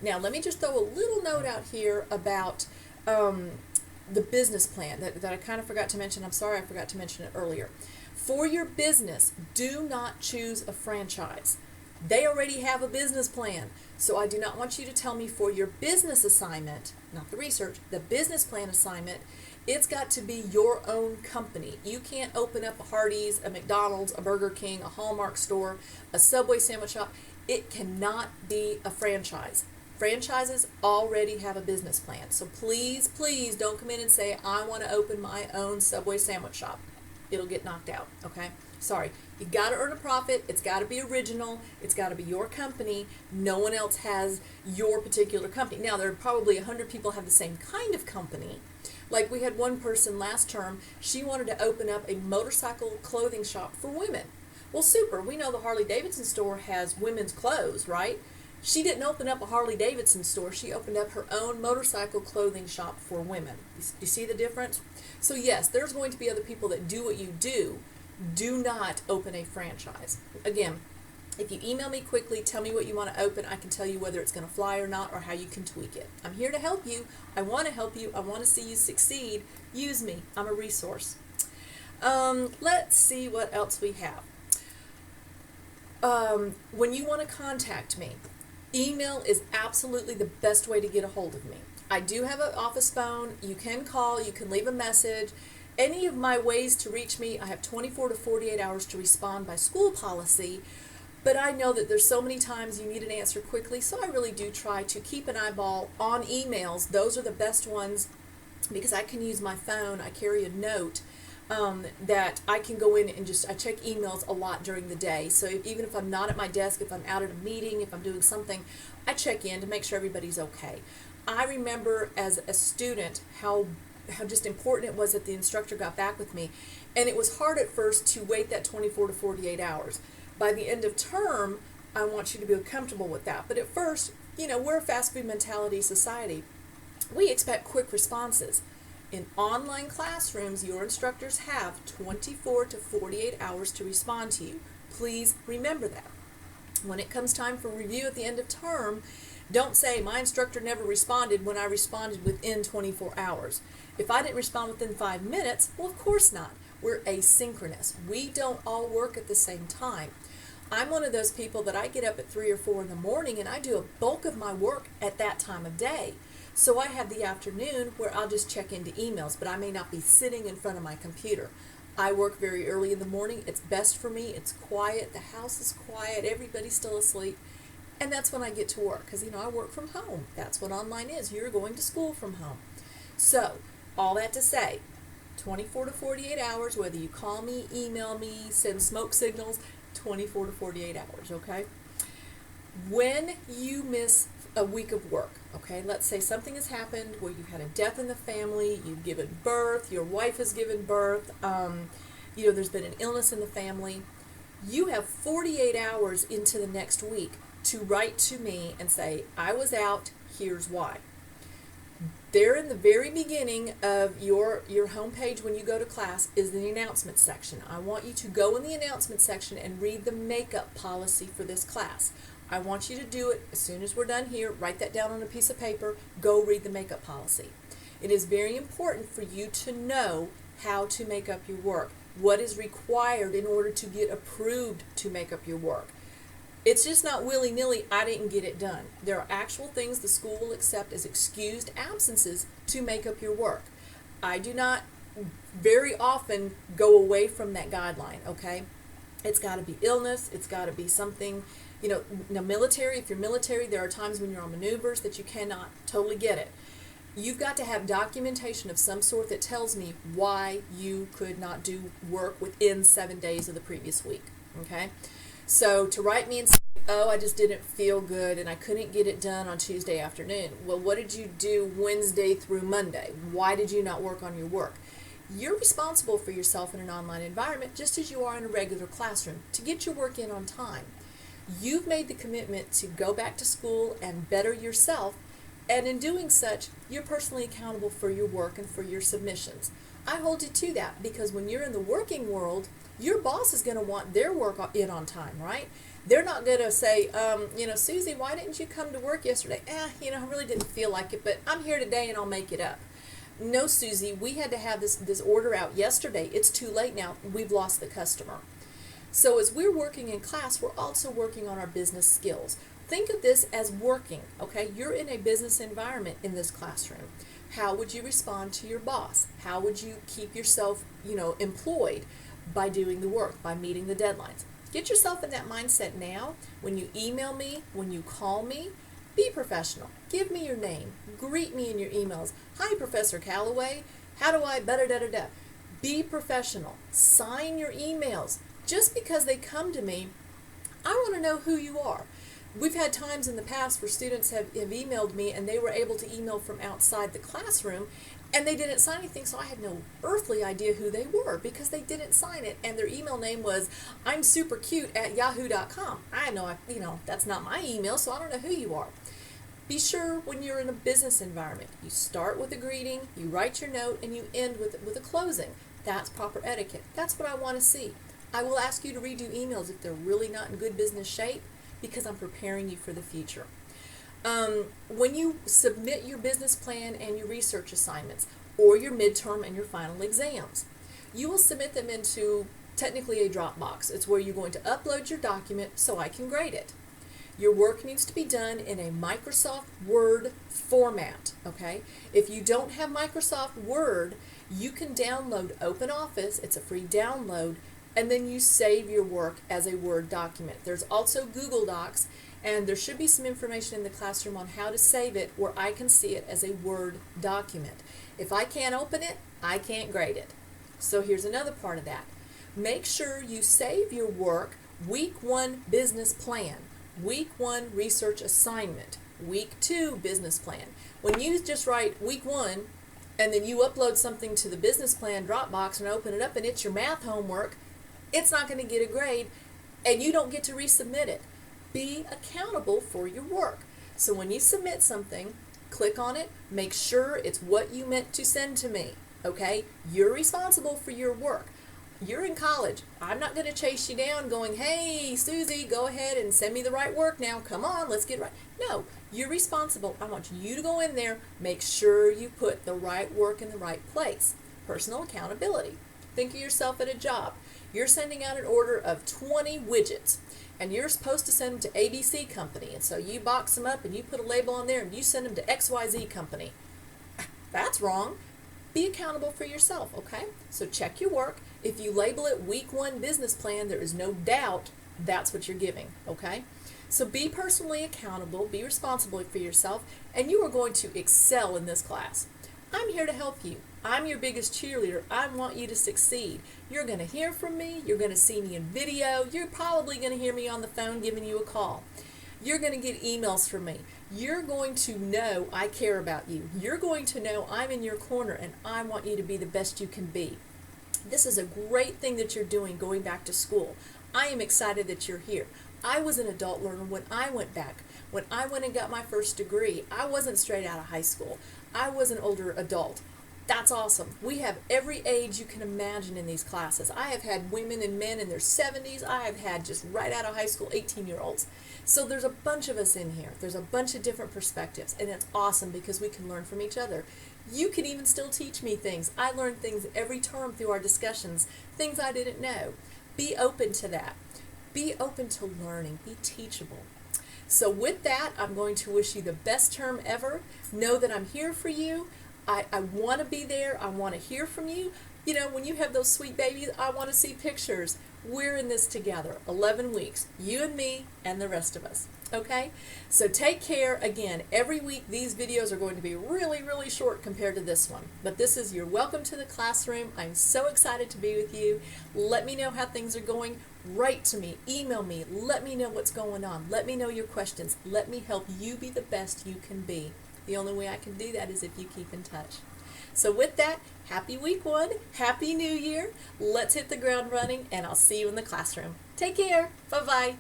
Now, let me just throw a little note out here about the business plan that I kind of forgot to mention. I'm sorry I forgot to mention it earlier. For your business, do not choose a franchise. They already have a business plan. So I do not want you to tell me for your business assignment, not the research, the business plan assignment, it's got to be your own company. You can't open up a Hardee's, a McDonald's, a Burger King, a Hallmark store, a Subway sandwich shop. It cannot be a franchise. Franchises already have a business plan. So please, please don't come in and say, I want to open my own Subway sandwich shop. It'll get knocked out, okay? Sorry. You got to earn a profit. It's got to be original. It's got to be your company. No one else has your particular company. Now, there are probably 100 people have the same kind of company. Like we had one person last term, she wanted to open up a motorcycle clothing shop for women. Well, super. We know the Harley Davidson store has women's clothes, right? She didn't open up a Harley Davidson store. She opened up her own motorcycle clothing shop for women. You see the difference? So yes, there's going to be other people that do what you do. Do not open a franchise. Again, if you email me quickly, tell me what you want to open, I can tell you whether it's going to fly or not or how you can tweak it. I'm here to help you. I want to help you. I want to see you succeed. Use me. I'm a resource. Let's see what else we have. When you want to contact me, email is absolutely the best way to get a hold of me. I do have an office phone. You can call. You can leave a message. Any of my ways to reach me, I have 24 to 48 hours to respond by school policy. But I know that there's so many times you need an answer quickly, so I really do try to keep an eyeball on emails. Those are the best ones because I can use my phone. I carry a note that I can go in and I check emails a lot during the day. So even if I'm not at my desk, if I'm out at a meeting, if I'm doing something, I check in to make sure everybody's okay. I remember as a student how just important it was that the instructor got back with me. And it was hard at first to wait that 24 to 48 hours. By the end of term, I want you to be comfortable with that. But at first, we're a fast food mentality society. We expect quick responses. In online classrooms, your instructors have 24 to 48 hours to respond to you. Please remember that. When it comes time for review at the end of term, don't say, my instructor never responded when I responded within 24 hours. If I didn't respond within 5 minutes, well, of course not. We're asynchronous. We don't all work at the same time. I'm one of those people that I get up at 3 or 4 in the morning and I do a bulk of my work at that time of day. So I have the afternoon where I'll just check into emails, but I may not be sitting in front of my computer. I work very early in the morning. It's best for me. It's quiet. The house is quiet. Everybody's still asleep. And that's when I get to work because, I work from home. That's what online is. You're going to school from home. So all that to say, 24 to 48 hours, whether you call me, email me, send smoke signals, 24 to 48 hours, okay? When you miss a week of work, okay, let's say something has happened where you've had a death in the family, you've given birth, your wife has given birth, there's been an illness in the family, you have 48 hours into the next week to write to me and say, I was out, here's why. There in the very beginning of your homepage when you go to class is the announcement section. I want you to go in the announcement section and read the makeup policy for this class. I want you to do it as soon as we're done here. Write that down on a piece of paper. Go read the makeup policy. It is very important for you to know how to make up your work, what is required in order to get approved to make up your work. It's just not willy-nilly, I didn't get it done. There are actual things the school will accept as excused absences to make up your work. I do not very often go away from that guideline, okay? It's got to be illness. It's got to be something, military. If you're military, there are times when you're on maneuvers that you cannot totally get it. You've got to have documentation of some sort that tells me why you could not do work within 7 days of the previous week, okay? So to write me and say, oh, I just didn't feel good and I couldn't get it done on Tuesday afternoon. Well, what did you do Wednesday through Monday? Why did you not work on your work? You're responsible for yourself in an online environment just as you are in a regular classroom to get your work in on time. You've made the commitment to go back to school and better yourself, and in doing such, you're personally accountable for your work and for your submissions. I hold you to that because when you're in the working world, your boss is going to want their work in on time, right? They're not going to say, Susie, why didn't you come to work yesterday? I really didn't feel like it, but I'm here today and I'll make it up. No, Susie, we had to have this order out yesterday. It's too late now. We've lost the customer. So as we're working in class, we're also working on our business skills. Think of this as working, okay? You're in a business environment in this classroom. How would you respond to your boss? How would you keep yourself, employed? By doing the work, by meeting the deadlines. Get yourself in that mindset now. When you email me, when you call me, be professional. Give me your name. Greet me in your emails. Hi, Professor Calloway. How do I da-da-da-da-da? Be professional. Sign your emails. Just because they come to me, I want to know who you are. We've had times in the past where students have emailed me and they were able to email from outside the classroom and they didn't sign anything, so I had no earthly idea who they were because they didn't sign it, and their email name was I'm super cute at yahoo.com. I know, that's not my email, so I don't know who you are. Be sure when you're in a business environment, you start with a greeting, you write your note, and you end with a closing. That's proper etiquette. That's what I want to see. I will ask you to redo emails if they're really not in good business shape because I'm preparing you for the future. When you submit your business plan and your research assignments or your midterm and your final exams, you will submit them into technically a Dropbox. It's where you're going to upload your document so I can grade it. Your work needs to be done in a Microsoft Word format, okay? If you don't have Microsoft Word, you can download OpenOffice. It's a free download, and then you save your work as a Word document. There's also Google Docs, and there should be some information in the classroom on how to save it where I can see it as a Word document. If I can't open it, I can't grade it. So here's another part of that. Make sure you save your work week 1 business plan, week 1 research assignment, week 2 business plan. When you just write week 1 and then you upload something to the business plan Dropbox and open it up and it's your math homework, it's not going to get a grade and you don't get to resubmit it. Be accountable for your work. So when you submit something, click on it, make sure it's what you meant to send to me, okay? You're responsible for your work. You're in college. I'm not going to chase you down going, hey, Susie, go ahead and send me the right work now. Come on, let's get right. No, you're responsible. I want you to go in there, make sure you put the right work in the right place. Personal accountability. Think of yourself at a job. You're sending out an order of 20 widgets, and you're supposed to send them to ABC Company. And so you box them up and you put a label on there and you send them to XYZ Company. That's wrong. Be accountable for yourself, okay? So check your work. If you label it week 1 business plan, there is no doubt that's what you're giving, okay? So be personally accountable, be responsible for yourself, and you are going to excel in this class. I'm here to help you. I'm your biggest cheerleader. I want you to succeed. You're going to hear from me. You're going to see me in video. You're probably going to hear me on the phone giving you a call. You're going to get emails from me. You're going to know I care about you. You're going to know I'm in your corner and I want you to be the best you can be. This is a great thing that you're doing going back to school. I am excited that you're here. I was an adult learner when I went back. When I went and got my first degree, I wasn't straight out of high school. I was an older adult. That's awesome. We have every age you can imagine in these classes. I have had women and men in their 70s. I have had just right out of high school 18-year-olds. So there's a bunch of us in here. There's a bunch of different perspectives, and it's awesome because we can learn from each other. You can even still teach me things. I learn things every term through our discussions, things I didn't know. Be open to that. Be open to learning. Be teachable. So with that, I'm going to wish you the best term ever. Know that I'm here for you. I want to be there. I want to hear from you. You know, when you have those sweet babies, I want to see pictures. We're in this together, 11 weeks, you and me and the rest of us, okay? So take care. Again, every week these videos are going to be really, really short compared to this one. But this is your welcome to the classroom. I'm so excited to be with you. Let me know how things are going. Write to me, email me, let me know what's going on. Let me know your questions. Let me help you be the best you can be. The only way I can do that is if you keep in touch. So with that, happy week 1, happy new year. Let's hit the ground running, and I'll see you in the classroom. Take care. Bye-bye.